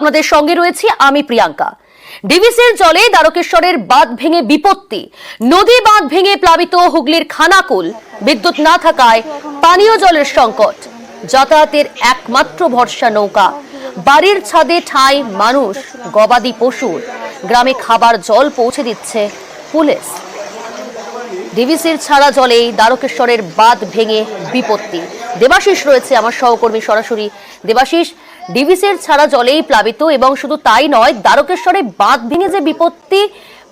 আপনাদের সঙ্গে রয়েছি আমি প্রিয়াঙ্কা। ডিভিসির জলে দ্বারকেশ্বরের বাঁধ ভেঙে বিপত্তি, নদী বাঁধ ভেঙে প্লাবিত হুগলির খানাকুল, বিদ্যুৎ না থাকায় পানীয় জলের সংকট, যাতায়াতের একমাত্র ভরসা নৌকা, বাড়ির ছাদে ঠাঁই মানুষ, গবাদি পশুর, গ্রামে খাবার জল পৌঁছে দিচ্ছে পুলিশ। ডিভিসির ছাড়া জলেই দ্বারকেশ্বরের বাঁধ ভেঙে বিপত্তি। দেবাশিস রয়েছে আমার সহকর্মী সরাসরি। দেবাশিস, ডিভিসির ছাড়া জলেই প্লাবিত, এবং শুধু তাই নয়, দ্বারকেশ্বরে বাঁধ ভেঙে যে বিপত্তি,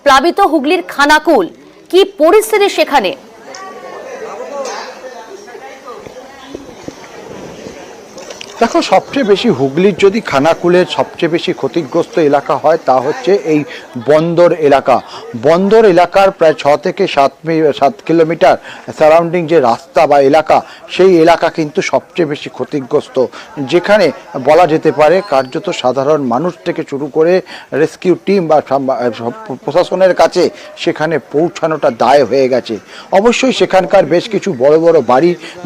প্লাবিত হুগলির খানাকুল, কি পরিস্থিতি সেখানে? দেখো, সবচেয়ে বেশি হুগলির যদি খানাকুলের সবচেয়ে বেশি ক্ষতিগ্রস্ত এলাকা হয় তা হচ্ছে এই বন্দর এলাকা। বন্দর এলাকার প্রায় 6 থেকে 7 কিলোমিটার সারাউন্ডিং যে রাস্তা বা এলাকা, সেই এলাকা কিন্তু সবচেয়ে বেশি ক্ষতিগ্রস্ত, যেখানে বলা যেতে পারে কার্যত সাধারণ মানুষ থেকে শুরু করে রেস্কিউ টিম বা প্রশাসনের কাছে সেখানে পৌঁছানোটা দায় হয়ে গেছে। অবশ্যই সেখানকার বেশ কিছু বড় বড়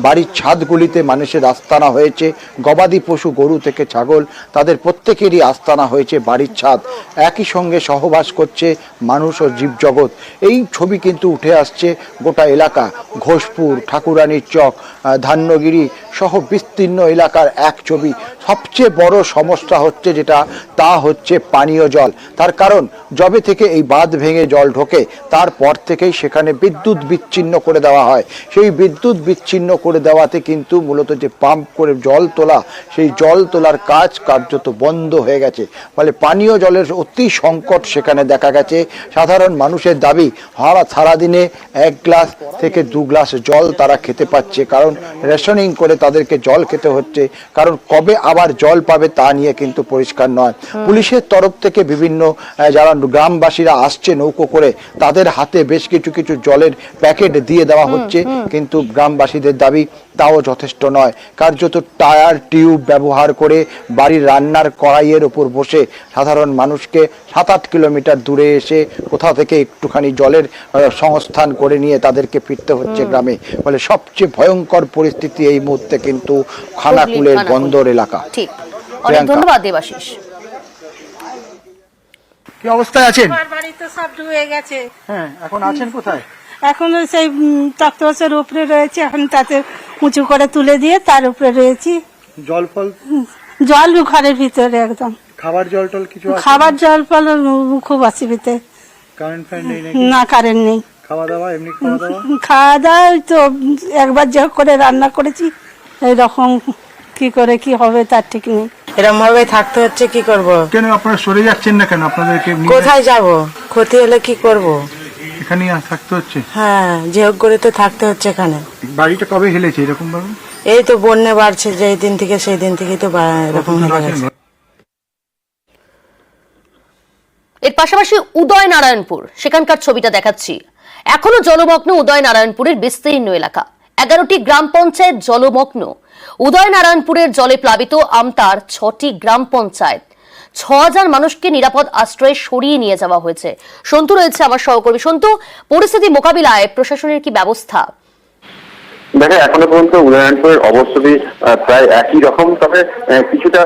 বাড়ির ছাদগুলিতে মানুষের আস্তানা হয়েছে। গবাদি পশু, গরু থেকে ছাগল, তাদের প্রত্যেকেরই আস্তানা হয়েছে বাড়ির ছাদ। একই সঙ্গে সহবাস করছে মানুষ ও জীবজগৎ। এই ছবি কিন্তু উঠে আসছে গোটা এলাকা, ঘোষপুর, ঠাকুরানীর চক, ধান্যগিরি সহ বিস্তীর্ণ এলাকার এক ছবি। সবচেয়ে বড় সমস্যা হচ্ছে যেটা, তা হচ্ছে পানীয় জল। তার কারণ, যবে থেকে এই বাঁধ ভেঙে জল ঢোকে তারপর থেকেই সেখানে বিদ্যুৎ বিচ্ছিন্ন করে দেওয়া হয়। সেই বিদ্যুৎ বিচ্ছিন্ন করে দেওয়াতে কিন্তু মূলত যে পাম্প করে জল তোলা, সেই জল তোলার কাজ কার্যত বন্ধ হয়ে গেছে। ফলে পানীয় জলের অতি সংকট সেখানে দেখা গেছে। সাধারণ মানুষের দাবি, সারাদিনে 1 গ্লাস থেকে 2 গ্লাস জল তারা খেতে পাচ্ছে, কারণ রেশনিং করে তাদেরকে জল খেতে হচ্ছে। কারণ কবে আবার জল পাবে তা নিয়ে কিন্তু পরিষ্কার নয়। পুলিশের তরফ থেকে বিভিন্ন যারা গ্রামবাসীরা আসছে নৌকো করে, তাদের হাতে বেশ কিছু জলের প্যাকেট দিয়ে দেওয়া হচ্ছে, কিন্তু গ্রামবাসীদের দাবি তাও যথেষ্ট নয়। কার্যত টায়ার টিউব ব্যবহার করে বাড়ির রান্নার কড়াইয়ের ওপর বসে সাধারণ মানুষকে 7-8 কিলোমিটার দূরে এসে কোথাও থেকে একটুখানি জলের সংস্থান করে নিয়ে তাদেরকে ফিরতে হচ্ছে গ্রামে। ফলে সবচেয়ে ভয়ঙ্কর পরিস্থিতি এই মুহূর্তে কিন্তু খানাকুলের বন্দর এলাকা। ঠিক, অনেক ধন্যবাদ দেবাশিস। কি অবস্থায় আছেন? বাড়ি তো সব ডুবে গেছে। হ্যাঁ, এখন আছেন কোথায়? এখন সেই তক্তপোষের উপরে রয়েছে, এখন তাতে উঁচু করে তুলে দিয়ে তার উপরে রয়েছি। জল ফল? জল ঘরের ভিতরে একদম। খাবার জল টল কিছু? খাবার জল ফল খুব অসুবিধে। কারেন্ট ফ্যান নেই? না, কারেন্ট নেই। খাওয়া দাওয়া এমনি খাওয়া দাওয়া? খাওয়া দাওয়া তো একবার যা করে রান্না করেছি, এইরকম কি করে কি হবে তার ঠিক নেই। এরকম ভাবে থাকতে হচ্ছে, কি করব? কেন আপনারা সরে যাচ্ছেন না কেন? আপনাদেরকে কোথায় যাব? ক্ষতি হলে কি করব? এখানেই থাকতে হচ্ছে? হ্যাঁ, যেও করে তো থাকতে হচ্ছে এখানে। বাড়িটা কবে হেলেছে এরকম ভাবে? এই তো বন্যা বাড়ছে, যেই দিন থেকে সেই দিন থেকে তো এরকম হয়ে গেছে। এর পাশাপাশি উদয়নারায়ণপুর, সেখানকার ছবিটা দেখাচ্ছি। এখনো জলমগ্ন উদয়নারায়ণপুরের বিস্তীর্ণ এলাকা, 11টি গ্রাম পঞ্চায়েত জলমগ্ন। উদয়নারায়ণপুরের জলে প্লাবিত আমতার 6টি গ্রাম পঞ্চায়েত। 6000 মানুষকে নিরাপদ আশ্রয়ে সরিয়ে নিয়ে যাওয়া হয়েছে। সন্তু রয়েছে আমার সহকর্মী। সন্তু, পরিস্থিতি মোকাবিলায় প্রশাসনের কি ব্যবস্থা? দেখে এখনো পর্যন্ত উদয়নারায়ণপুরের অবস্থিতি প্রায় একই রকম, তবে কিছুটা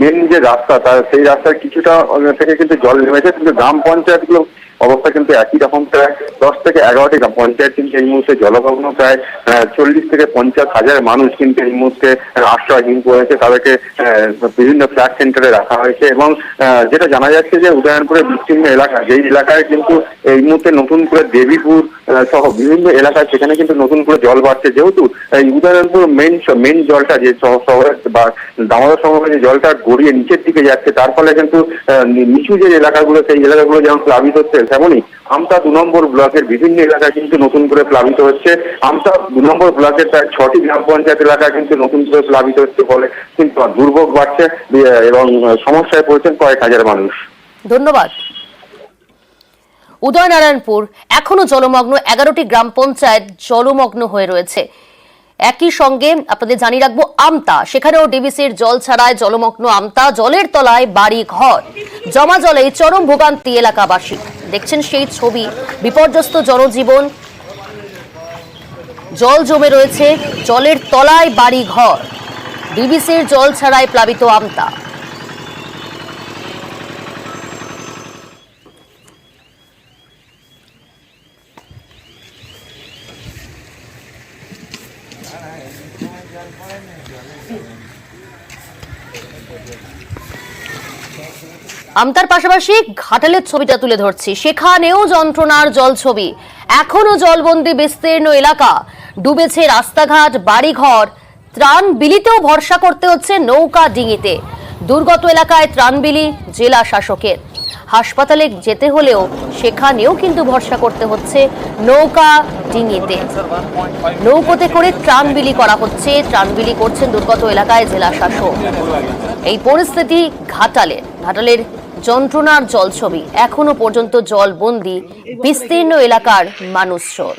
মেন যে রাস্তা, সেই রাস্তার কিছুটা থেকে কিন্তু জল নেমেছে, কিন্তু গ্রাম পঞ্চায়েতগুলো অবস্থা কিন্তু একই রকম। প্রায় 10 থেকে 11টি গ্রাম পঞ্চায়েত কিন্তু এই মুহূর্তে জলমগ্ন। প্রায় 40 থেকে 50 হাজার মানুষ কিন্তু এই মুহূর্তে আশ্রয়হীন করেছে। তাদেরকে বিভিন্ন ফ্ল্যাট সেন্টারে রাখা হয়েছে, এবং যেটা জানা যাচ্ছে যে উদয়নারায়ণপুরের বিস্তীর্ণ এলাকা, যেই এলাকায় কিন্তু এই মুহূর্তে নতুন করে দেবীপুর সহ বিভিন্ন এলাকায় সেখানে কিন্তু নতুন করে জল বাড়ছে। যেহেতু এই উদয়নারায়ণপুর মেন জলটা যে শহরের বা দামোদর সমভূমির যে জলটা গড়িয়ে নিচের দিকে যাচ্ছে, তার ফলে কিন্তু নিচু যে এলাকাগুলো, সেই এলাকাগুলো যেমন প্লাবিত হচ্ছে, তেমনই আমতা 2 নম্বর ব্লকের বিভিন্ন এলাকায় কিন্তু নতুন করে প্লাবিত হচ্ছে। আমতা 2 নম্বর ব্লকের প্রায় 6টি গ্রাম পঞ্চায়েত এলাকা কিন্তু নতুন করে প্লাবিত হচ্ছে, ফলে কিন্তু দুর্ভোগ বাড়ছে এবং সমস্যায় পড়েছেন কয়েক হাজার মানুষ। ধন্যবাদ। উদয়নারায়ণপুর এখনো জলমগ্ন, 11টি গ্রাম পঞ্চায়েত জলমগ্ন হয়ে রয়েছে। একই সঙ্গে আপনাদের জানিয়ে রাখবো, আমতা, সেখানেও ডিভিসির জল ছাড়ায় জলমগ্ন আমতা। জলের তলায় বাড়ি ঘর, জমা জলে চরম ভোগান্তি এলাকাবাসী। দেখছেন সেই ছবি, বিপর্যস্ত জনজীবন, জল জমে রয়েছে, জলের তলায় বাড়ি ঘর। ডিভিসির জল ছাড়ায় প্লাবিত আমতা। আমতার পাশাপাশি ঘাটালের ছবিটা তুলে ধরছি, সেখানেও যন্ত্রণার জল ছবি। এখনো জলবন্দি বিস্তীর্ণ এলাকা, ডুবেছে রাস্তাঘাট, বাড়িঘর। ত্রাণ বিলিতেও ভরসা করতে হচ্ছে নৌকা ডিঙিতে। দুর্গত এলাকায় ত্রাণ বিলি জেলা শাসকের। হাসপাতালে যেতে হলেও সেখানেও কিন্তু ভরসা করতে হচ্ছে নৌকা ডিঙিতে। নৌকোতে করে ত্রাণ বিলি করা হচ্ছে, ত্রাণ বিলি করছেন দুর্গত এলাকায় জেলা শাসক। এই পরিস্থিতি ঘাটালের যন্ত্রণার জল ছবি। এখনো পর্যন্ত জলবন্দি বিস্তীর্ণ এলাকার মানুষজন।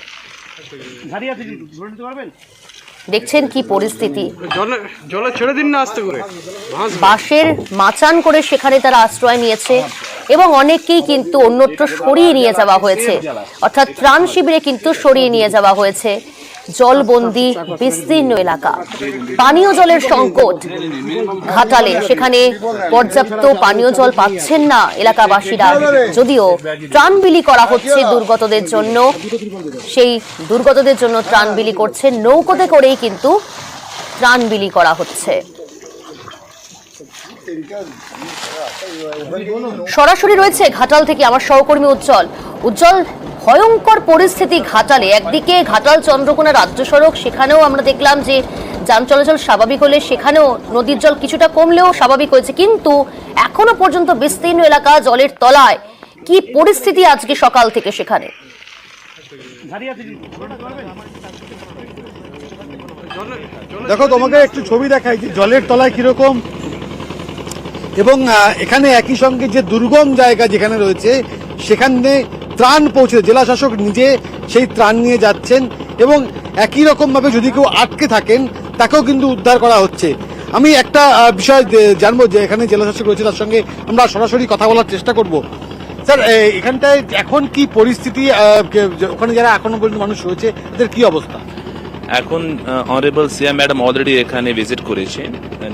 দেখছেন কি পরিস্থিতি, জলে ছেড়ে দিন না আস্তে করে। বাঁশের মাচান করে সেখানে তারা আশ্রয় নিয়েছে এবং অনেককেই কিন্তু অন্যত্র সরিয়ে নিয়ে যাওয়া হয়েছে, অর্থাৎ ত্রাণ শিবিরে কিন্তু সরিয়ে নিয়ে যাওয়া হয়েছে। জলবন্দি বিস্তীর্ণ এলাকা, পানীয় জলের সংকট ঘাটালে, সেখানে পর্যাপ্ত পানীয় জল পাচ্ছেন না এলাকাবাসীরা। যদিও ত্রাণ বিলি করা হচ্ছে দুর্গতদের জন্য, সেই দুর্গতদের জন্য ত্রাণ বিলি করছে নৌকোতে করেই কিন্তু ত্রাণ বিলি করা হচ্ছে। সরাসরি রয়েছে ঘাটাল থেকে আমার সহকর্মী উজ্জ্বল। ভয়ঙ্কর পরিস্থিতি ঘাটালে। একদিকে ঘাটাল চন্দ্রকোনা রাজ্য সড়ক, সেখানেও আমরা দেখলাম যে যান চলাচল স্বাভাবিক হলে সেখানেও নদীর জল কিছুটা কমলেও স্বাভাবিক হয়েছে, কিন্তু এখনো পর্যন্ত বিস্তীর্ণ এলাকা জলের তলায়। কি পরিস্থিতি আজকে সকাল থেকে সেখানে? দেখো, তোমাকে একটু ছবি দেখাই যে জলের তলায় কিরকম, এবং এখানে একই সঙ্গে যে দুর্গম জায়গা যেখানে রয়েছে সেখানে ত্রাণ পৌঁছে জেলা শাসক নিজে সেই ত্রাণ নিয়ে যাচ্ছেন, এবং একই রকম ভাবে যদি কেউ আটকে থাকেন তাকেও কিন্তু উদ্ধার করা হচ্ছে। আমি একটা বিষয় জানবো যে এখানে জেলা শাসক রয়েছে, তার সঙ্গে আমরা সরাসরি কথা বলার চেষ্টা করব। স্যার, এখানটায় এখন কি পরিস্থিতি, ওখানে যারা এখনো পর্যন্ত মানুষ রয়েছে তাদের কি অবস্থা? এখন অনারেবল সিএম ম্যাডাম অলরেডি এখানে ভিজিট করেছেন,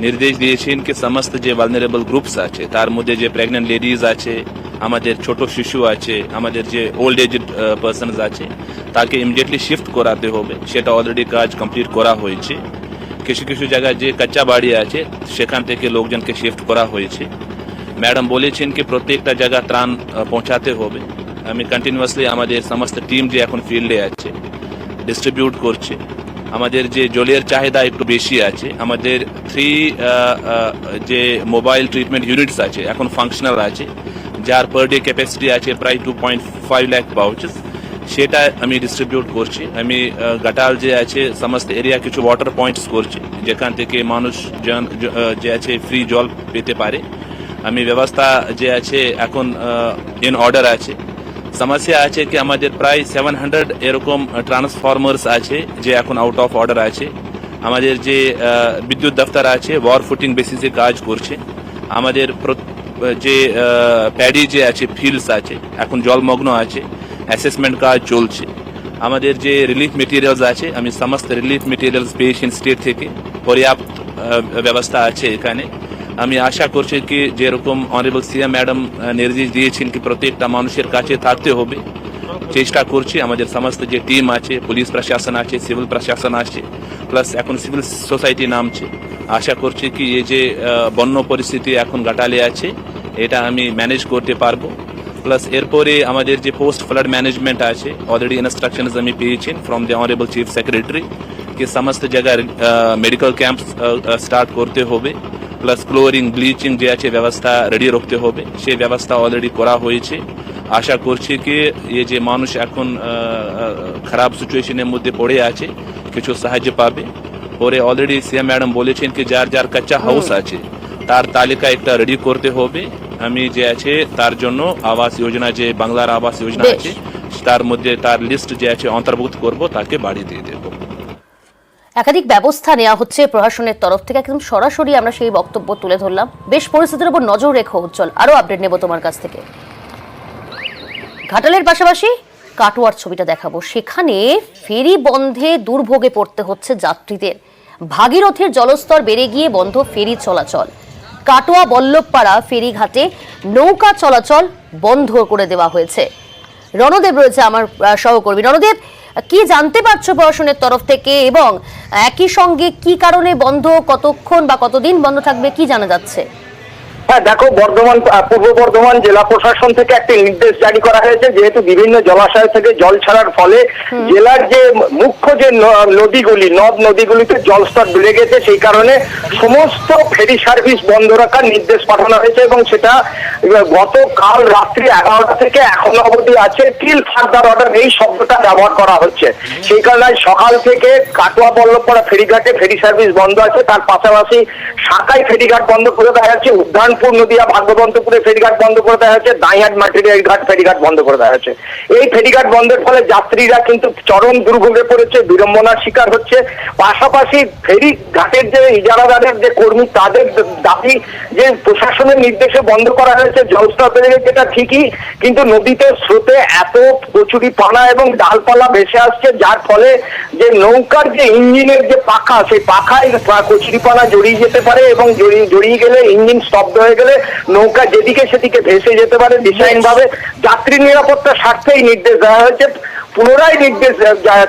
নির্দেশ দিয়েছেন কি সমস্ত যে ভালনারেবল গ্রুপস আছে, তার মধ্যে যে প্রেগন্যান্ট লেডিজ আছে, আমাদের ছোট শিশু আছে, আমাদের যে ওল্ড এজড পার্সনস আছে, তাকে ইমিডিয়েটলি শিফট করাতে হবে। সেটা অলরেডি কাজ কমপ্লিট করা হয়েছে। কিছু কিছু জায়গায় যে কাঁচা বাড়ি আছে সেখান থেকে লোকজনকে শিফট করা হয়েছে। ম্যাডাম বলেছেন কি প্রত্যেকটা জায়গা ত্রাণ পৌঁছাতে হবে। আমি কন্টিনিউয়াসলি আমাদের সমস্ত টিম যে এখন ফিল্ডে আছে ডিস্ট্রিবিউট করছে। আমাদের যে জলের চাহিদা একটু বেশি আছে, আমাদের 3 যে মোবাইল ট্রিটমেন্ট ইউনিটস আছে এখন ফাংশনাল আছে, যার পার ডে ক্যাপাসিটি আছে প্রায় 2.5 লাখ পাউচেস। সেটা আমি ডিস্ট্রিবিউট করছি। আমি ঘাটাল যে আছে সমস্ত এরিয়া কিছু ওয়াটার পয়েন্টস করছি, যেখান থেকে মানুষজন যে আছে ফ্রি জল পেতে পারে। আমি ব্যবস্থা যে আছে এখন ইন অর্ডার আছে। সমস্যা আছে কি আমাদের প্রায় 700 এরকম ট্রান্সফরমার্স আছে যে এখন আউট অফ অর্ডার আছে। আমাদের যে বিদ্যুৎ দপ্তর আছে ওয়ার ফুটিং বেসিসে কাজ করছে। আমাদের যে প্যাডি যে আছে ফিল্ডস আছে এখন জলমগ্ন আছে, অ্যাসেসমেন্ট কাজ চলছে। আমাদের যে রিলিফ মেটেরিয়ালস আছে, আমি সমস্ত রিলিফ মেটেরিয়ালস পেয়েছি স্টেট থেকে, পর্যাপ্ত ব্যবস্থা আছে এখানে। আমি আশা করছি কি যেরকম অনারেবল সিএম ম্যাডাম নির্দেশ দিয়েছেন কি প্রত্যেকটা মানুষের কাছে থাকতে হবে, চেষ্টা করছি। আমাদের সমস্ত যে টিম আছে, পুলিশ প্রশাসন আছে, সিভিল প্রশাসন আছে, প্লাস এখন সিভিল সোসাইটি নামছে। আশা করছি কি এই যে বন্য পরিস্থিতি এখন ঘাটালে আছে এটা আমি ম্যানেজ করতে পারবো। প্লাস এরপরে আমাদের যে পোস্ট ফ্লাড ম্যানেজমেন্ট আছে অলরেডি ইনস্ট্রাকশনস আমি পেয়েছি from the honourable chief secretary কি সমস্ত জায়গায় মেডিকেল ক্যাম্প স্টার্ট করতে হবে, প্লাস ক্লোরিং ব্লিচিং যে আছে ব্যবস্থা রেডি রাখতে হবে। সেই ব্যবস্থা অলরেডি করা হয়েছে। আশা করছি কি এই যে মানুষ এখন খারাপ সিচুয়েশনের মধ্যে পড়ে আছে কিছু সাহায্য পাবে। পরে অলরেডি সিএম ম্যাডাম বলেছেন কি যার যার কাঁচা হাউস আছে তার তালিকা একটা রেডি করতে হবে। আমি যে আছে তার জন্য আবাস যোজনা যে বাংলার আবাস যোজনা আছে তার মধ্যে তার লিস্ট যে আছে অন্তর্ভুক্ত করব, তাকে বাড়ি দিয়ে দেবো। একাধিক ব্যবস্থা নেওয়া হচ্ছে প্রশাসনের তরফ থেকে, একদম সরাসরি আমরা সেই বক্তব্য তুলে ধরলাম। বেশ পরিস্থিতির উপর নজর রেখো উজ্জ্বল, আরো আপডেট নেব তোমার কাছ থেকে। ঘাটালের পাশাপাশি কাটোয়ার ছবিটা দেখাবো, সেখানে ফেরি বন্ধে দুর্ভোগে পড়তে হচ্ছে যাত্রীদের। ভাগীরথীর জলস্তর বেড়ে গিয়ে বন্ধ ফেরি চলাচল। কাটোয়া বল্লভপাড়া ফেরিঘাটে নৌকা চলাচল বন্ধ করে দেওয়া হয়েছে। রণদেব রয়েছে আমার সহকর্মী। রণদেব, কি জানতে পারছো প্রশাসনের তরফ থেকে, এবং একই সঙ্গে কি কারণে বন্ধ, কতক্ষণ বা কতদিন বন্ধ থাকবে, কি জানা যাচ্ছে? হ্যাঁ দেখো, পূর্ব বর্ধমান জেলা প্রশাসন থেকে একটি নির্দেশ জারি করা হয়েছে, যেহেতু বিভিন্ন জলাশয় থেকে জল ছাড়ার ফলে জেলার যে মুখ্য যে নদ নদীগুলিতে জলস্তর বেড়ে গেছে, সেই কারণে সমস্ত ফেরি সার্ভিস বন্ধ রাখার নির্দেশ পাঠানো হয়েছে এবং সেটা গতকাল রাত্রি 11টা থেকে এখনো অবধি আছে। টিল ফার্দার অর্ডার এই শব্দটা ব্যবহার করা হচ্ছে। সেই কারণে সকাল থেকে কাটোয়া বল্লভপাড়া ফেরিঘাটে ফেরি সার্ভিস বন্ধ আছে, তার পাশাপাশি সাকাই ফেরিঘাট বন্ধ করে দেওয়া হচ্ছে, উদ্যানপুর নদিয়া ভাগ্যবন্তপুরে ফেরিঘাট বন্ধ করে দেওয়া হচ্ছে, দাইহাট মাটিরিয়াল ঘাট ফেরিঘাট বন্ধ করে দেওয়া হচ্ছে। এই ফেরিঘাট বন্ধের ফলে যাত্রীরা কিন্তু চরম দুর্ভোগে পড়েছে, বিড়ম্বনার শিকার হচ্ছে। পাশাপাশি ফেরি ঘাটের যে ইজারাদারের যে কর্মী, তাদের দাবি যে প্রশাসনের নির্দেশে বন্ধ করা হয়েছে, জলস্তর বেড়ে গেছে, এটা ঠিকই, কিন্তু নদীতে স্রোতে এত কচুরি পানা এবং ডালপালা ভেসে আসছে, যার ফলে যে নৌকার যে ইঞ্জিনের যে পাখা, সেই পাখায় কচুরি পানা জড়িয়ে যেতে পারে এবং জড়িয়ে গেলে ইঞ্জিন স্তব্ধ হয়ে গেলে নৌকা যেদিকে সেদিকে ভেসে যেতে পারে। ডিজাইনভাবে যাত্রী নিরাপত্তার স্বার্থে এই নির্দেশ দেওয়া হয়েছে। পুনরায় নির্দেশ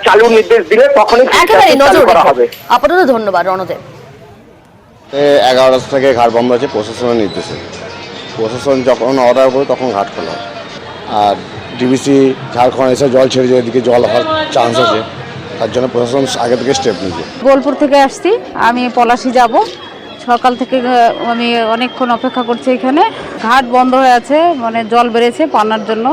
চালুর নির্দেশ দিলে তখনই একেবারে নজর করা রেখে। হবে। আপাতত ধন্যবাদ রণদেব। 11টা থেকে ঘাট বন্ধ আছে প্রশাসনের নির্দেশে। প্রশাসন যখন অর্ডার করে তখন ঘাট খোলা হয়। আর ডিবিসি ঝাড়খণ্ড এসে জল ছেড়ে যায়, এদিকে জল হওয়ার চান্স আছে, তার জন্য প্রশাসন আগে থেকে স্টেপ নিয়েছে। বোলপুর থেকে আসছি, আমি পলাশি যাব। সকাল থেকে আমি অনেকক্ষণ অপেক্ষা করছি এখানে। ঘাট বন্ধ হয়ে আছে, মানে জল বেড়েছে পানার জন্য।